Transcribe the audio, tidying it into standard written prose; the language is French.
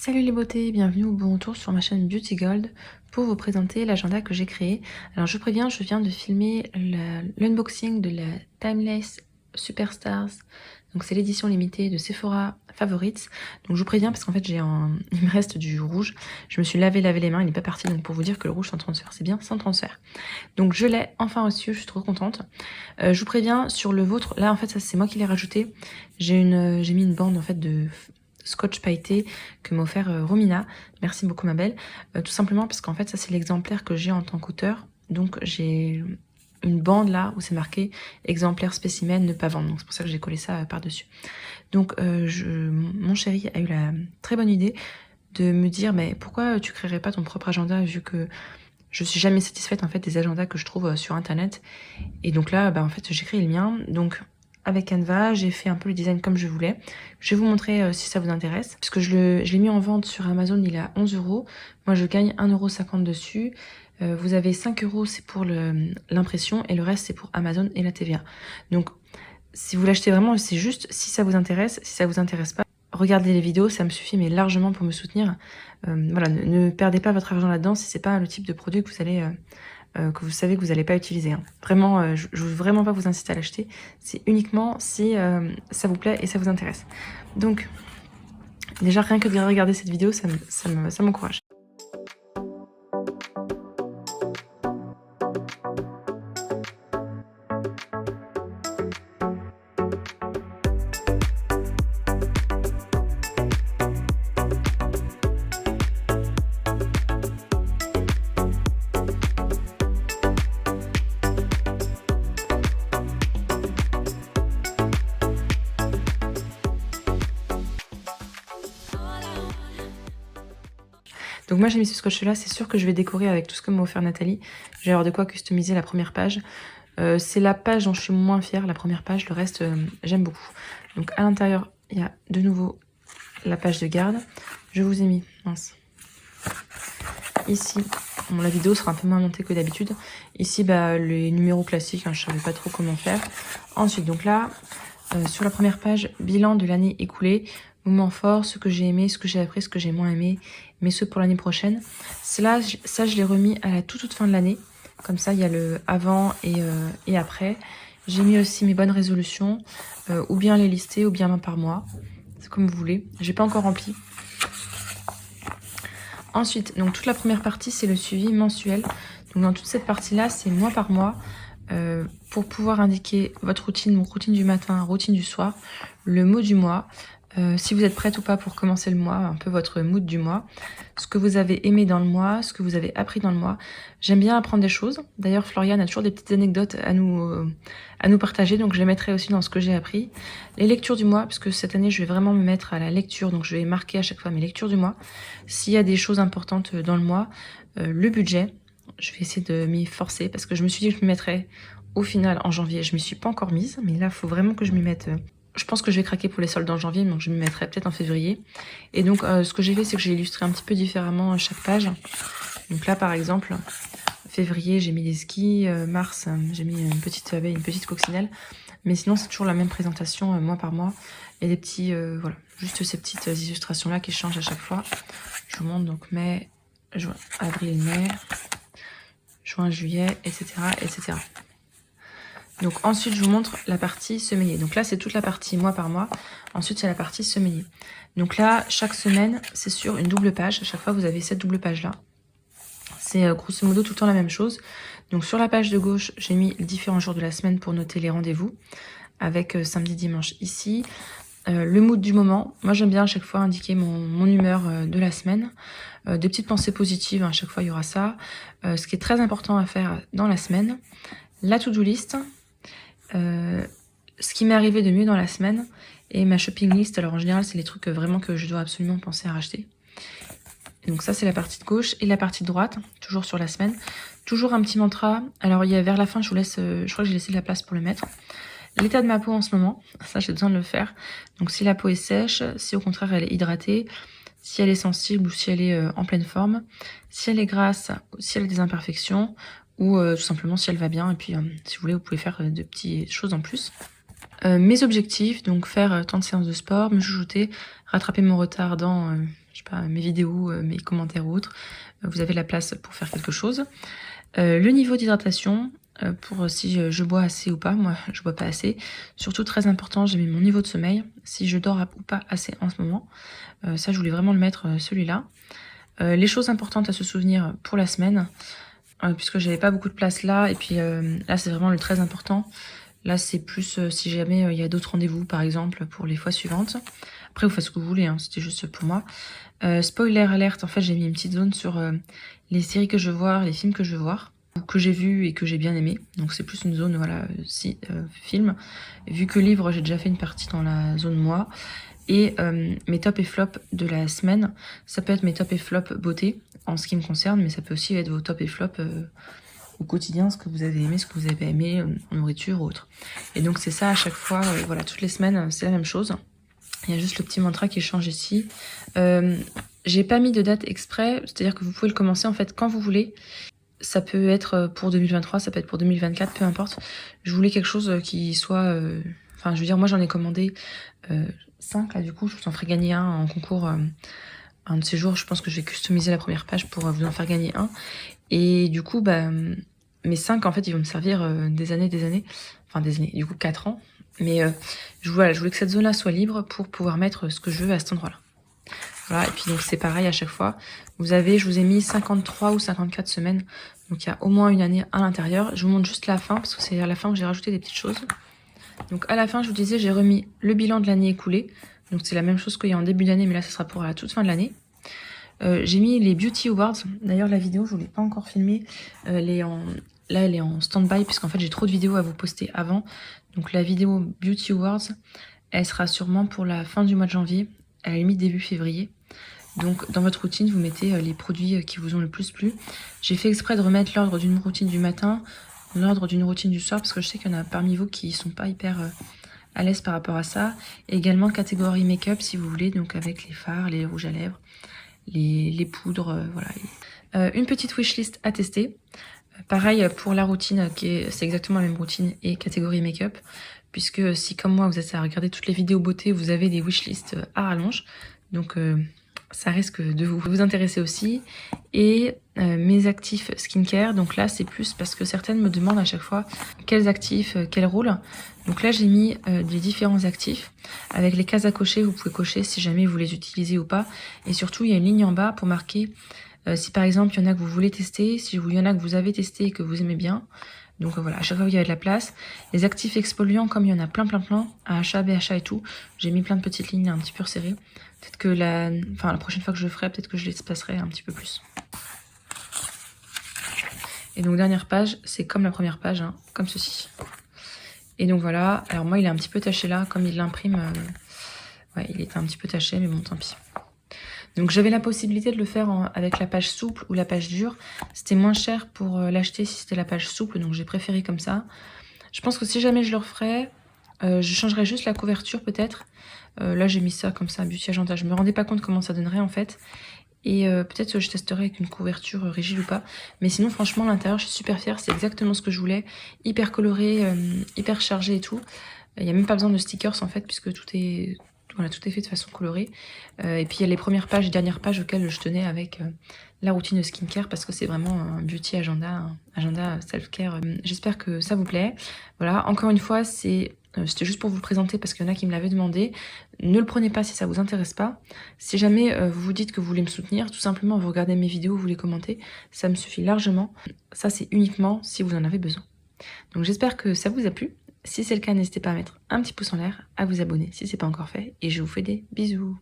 Salut les beautés, bienvenue au bon retour sur ma chaîne Beauty Gold pour vous présenter l'agenda que j'ai créé. Alors je vous préviens, je viens de filmer l'unboxing de la Timeless Superstars. Donc c'est l'édition limitée de Sephora Favorites. Donc je vous préviens parce qu'en fait il me reste du rouge. Je me suis lavé les mains, il n'est pas parti. Donc pour vous dire que le rouge sans transfert, c'est bien sans transfert. Donc je l'ai enfin reçu, je suis trop contente. Je vous préviens sur le vôtre, là en fait ça c'est moi qui l'ai rajouté. J'ai mis une bande en fait de scotch pailleté que m'a offert Romina. Merci beaucoup ma belle. Tout simplement parce qu'en fait ça c'est l'exemplaire que j'ai en tant qu'auteur. Donc j'ai une bande là où c'est marqué exemplaire spécimen ne pas vendre. Donc c'est pour ça que j'ai collé ça par-dessus. Donc mon chéri a eu la très bonne idée de me dire mais pourquoi tu créerais pas ton propre agenda vu que je suis jamais satisfaite en fait des agendas que je trouve sur internet. Et donc là en fait j'ai créé le mien. Donc avec Canva, j'ai fait un peu le design comme je voulais. Je vais vous montrer si ça vous intéresse. Puisque je l'ai mis en vente sur Amazon, il est à 11 €. Moi, je gagne 1,50 € dessus. Vous avez 5 €, c'est pour l'impression. Et le reste, c'est pour Amazon et la TVA. Donc, si vous l'achetez vraiment, c'est juste si ça vous intéresse. Si ça vous intéresse pas, regardez les vidéos, ça me suffit, mais largement pour me soutenir. Voilà, ne perdez pas votre argent là-dedans si c'est pas le type de produit que vous allez... que vous savez que vous n'allez pas utiliser. Hein. Vraiment, je ne veux vraiment pas vous inciter à l'acheter. C'est uniquement si ça vous plaît et ça vous intéresse. Donc, déjà, rien que de regarder cette vidéo, ça m'encourage. Donc moi j'ai mis ce scotch là, c'est sûr que je vais décorer avec tout ce que m'a offert Nathalie. Je vais avoir de quoi customiser la première page. C'est la page dont je suis moins fière, la première page, le reste j'aime beaucoup. Donc à l'intérieur il y a de nouveau la page de garde. Je vous ai mis, mince, ici, bon, la vidéo sera un peu moins montée que d'habitude. Ici les numéros classiques, hein, je ne savais pas trop comment faire. Ensuite donc là, sur la première page, bilan de l'année écoulée. Moments forts, ce que j'ai aimé, ce que j'ai appris, ce que j'ai moins aimé, mais ce pour l'année prochaine. Ça, je l'ai remis à la toute fin de l'année. Comme ça, il y a le avant et après. J'ai mis aussi mes bonnes résolutions, ou bien les lister, ou bien par mois. C'est comme vous voulez. J'ai pas encore rempli. Ensuite, donc toute la première partie, c'est le suivi mensuel. Donc dans toute cette partie-là, c'est mois par mois. Pour pouvoir indiquer votre routine, routine du matin, routine du soir, le mot du mois. Si vous êtes prête ou pas pour commencer le mois, un peu votre mood du mois, ce que vous avez aimé dans le mois, ce que vous avez appris dans le mois. J'aime bien apprendre des choses. D'ailleurs, Floriane a toujours des petites anecdotes à nous partager, donc je les mettrai aussi dans ce que j'ai appris. Les lectures du mois, parce que cette année, je vais vraiment me mettre à la lecture, donc je vais marquer à chaque fois mes lectures du mois. S'il y a des choses importantes dans le mois, le budget, je vais essayer de m'y forcer, parce que je me suis dit que je me mettrais au final en janvier. Je m'y suis pas encore mise, mais là, il faut vraiment que je m'y mette... Je pense que je vais craquer pour les soldes en janvier, donc je m'y mettrai peut-être en février. Et donc, ce que j'ai fait, c'est que j'ai illustré un petit peu différemment chaque page. Donc là, par exemple, février, j'ai mis des skis. Mars, j'ai mis une petite abeille, une petite coccinelle. Mais sinon, c'est toujours la même présentation, mois par mois. Il y a des petits, voilà, juste ces petites illustrations-là qui changent à chaque fois. Je vous montre donc mai, juin, avril, mai, juin, juillet, etc., etc. Donc ensuite, je vous montre la partie semainier. Donc là, c'est toute la partie mois par mois. Ensuite, c'est la partie semainier. Donc là, chaque semaine, c'est sur une double page. À chaque fois, vous avez cette double page-là. C'est grosso modo tout le temps la même chose. Donc sur la page de gauche, j'ai mis les différents jours de la semaine pour noter les rendez-vous. Avec samedi, dimanche ici. Le mood du moment. Moi, j'aime bien à chaque fois indiquer mon humeur de la semaine. Des petites pensées positives, à chaque fois, il y aura ça. Ce qui est très important à faire dans la semaine. La to-do list. Ce qui m'est arrivé de mieux dans la semaine et ma shopping list. Alors en général c'est les trucs vraiment que je dois absolument penser à racheter. Et donc ça c'est la partie de gauche et la partie de droite, toujours sur la semaine. Toujours un petit mantra. Alors il y a vers la fin, je vous laisse, je crois que j'ai laissé de la place pour le mettre. L'état de ma peau en ce moment, ça j'ai besoin de le faire. Donc si la peau est sèche, si au contraire elle est hydratée, si elle est sensible ou si elle est en pleine forme, si elle est grasse, si elle a des imperfections, ou tout simplement si elle va bien. Et puis si vous voulez, vous pouvez faire de petites choses en plus. Mes objectifs, donc faire tant de séances de sport, me chouchouter, rattraper mon retard dans je sais pas, mes vidéos, mes commentaires ou autres, vous avez la place pour faire quelque chose. Le niveau d'hydratation, pour si je bois assez ou pas, moi je bois pas assez. Surtout très important, j'ai mis mon niveau de sommeil, si je dors ou pas assez en ce moment. Ça je voulais vraiment le mettre, celui-là. Les choses importantes à se souvenir pour la semaine, puisque j'avais pas beaucoup de place là, et puis là c'est vraiment le très important. Là c'est plus si jamais il y a d'autres rendez-vous par exemple pour les fois suivantes. Après vous faites ce que vous voulez, hein, c'était juste pour moi. Spoiler alerte, en fait j'ai mis une petite zone sur les séries que je veux voir, les films que je veux voir, ou que j'ai vus et que j'ai bien aimé. Donc c'est plus une zone, voilà, film. Vu que livre, j'ai déjà fait une partie dans la zone moi. Et mes top et flop de la semaine, ça peut être mes top et flop beauté, en ce qui me concerne, mais ça peut aussi être vos top et flop au quotidien, ce que vous avez aimé, ce que vous avez pas aimé, en nourriture ou autre. Et donc c'est ça à chaque fois, voilà, toutes les semaines, c'est la même chose. Il y a juste le petit mantra qui change ici. J'ai pas mis de date exprès, c'est-à-dire que vous pouvez le commencer en fait quand vous voulez. Ça peut être pour 2023, ça peut être pour 2024, peu importe. Je voulais quelque chose qui soit... Enfin, je veux dire, moi j'en ai commandé 5, là du coup, je vous en ferai gagner un en concours un de ces jours. Je pense que je vais customiser la première page pour vous en faire gagner un. Et du coup, bah, mes 5, en fait, ils vont me servir des années. Enfin, des années, du coup 4 ans. Mais voilà, je voulais que cette zone-là soit libre pour pouvoir mettre ce que je veux à cet endroit-là. Voilà, et puis donc c'est pareil à chaque fois. Je vous ai mis 53 ou 54 semaines. Donc il y a au moins une année à l'intérieur. Je vous montre juste la fin, parce que c'est à la fin que j'ai rajouté des petites choses. Donc à la fin, je vous disais, j'ai remis le bilan de l'année écoulée. Donc c'est la même chose qu'il y a en début d'année, mais là, ce sera pour la toute fin de l'année. J'ai mis les Beauty Awards. D'ailleurs, la vidéo, je ne vous l'ai pas encore filmée. Là, elle est en stand-by, puisqu'en fait, j'ai trop de vidéos à vous poster avant. Donc la vidéo Beauty Awards, elle sera sûrement pour la fin du mois de janvier, à la limite début février. Donc dans votre routine, vous mettez les produits qui vous ont le plus plu. J'ai fait exprès de remettre l'ordre d'une routine du matin, l'ordre d'une routine du soir, parce que je sais qu'il y en a parmi vous qui sont pas hyper à l'aise par rapport à ça. Et également catégorie make-up si vous voulez, donc avec les fards, les rouges à lèvres, les poudres, voilà. Une petite wishlist à tester. Pareil pour la routine, c'est exactement la même routine et catégorie make-up, puisque si comme moi vous êtes à regarder toutes les vidéos beauté, vous avez des wishlists à rallonge, donc ça risque de vous intéresser aussi. Et mes actifs skincare, donc là c'est plus parce que certaines me demandent à chaque fois quels actifs, quel rôle. Donc là j'ai mis des différents actifs avec les cases à cocher, vous pouvez cocher si jamais vous les utilisez ou pas. Et surtout il y a une ligne en bas pour marquer si par exemple il y en a que vous voulez tester, si il y en a que vous avez testé et que vous aimez bien. Donc voilà, à chaque fois il y avait de la place. Les actifs exfoliants, comme il y en a plein, AHA, BHA et tout, j'ai mis plein de petites lignes un petit peu resserrées. Peut-être que la prochaine fois que je le ferai, peut-être que je les espacerai un petit peu plus. Et donc dernière page, c'est comme la première page, hein, comme ceci. Et donc voilà, alors moi il est un petit peu taché là, comme il l'imprime, ouais il était un petit peu taché, mais bon tant pis. Donc j'avais la possibilité de le faire avec la page souple ou la page dure. C'était moins cher pour l'acheter si c'était la page souple, donc j'ai préféré comme ça. Je pense que si jamais je le referais, je changerais juste la couverture peut-être. Là j'ai mis ça comme ça, Beauty Agenda. Je me rendais pas compte comment ça donnerait en fait. Et peut-être que je testerai avec une couverture rigide ou pas. Mais sinon franchement l'intérieur je suis super fière, c'est exactement ce que je voulais. Hyper coloré, hyper chargé et tout. Il n'y a même pas besoin de stickers en fait puisque tout est fait de façon colorée. Et puis il y a les premières pages et dernières pages auxquelles je tenais avec la routine de skincare parce que c'est vraiment un beauty agenda, un agenda self-care. J'espère que ça vous plaît. Voilà, encore une fois, c'était juste pour vous le présenter parce qu'il y en a qui me l'avaient demandé. Ne le prenez pas si ça vous intéresse pas. Si jamais vous vous dites que vous voulez me soutenir, tout simplement vous regardez mes vidéos, vous les commentez, ça me suffit largement. Ça c'est uniquement si vous en avez besoin. Donc j'espère que ça vous a plu. Si c'est le cas, n'hésitez pas à mettre un petit pouce en l'air, à vous abonner si c'est pas encore fait. Et je vous fais des bisous.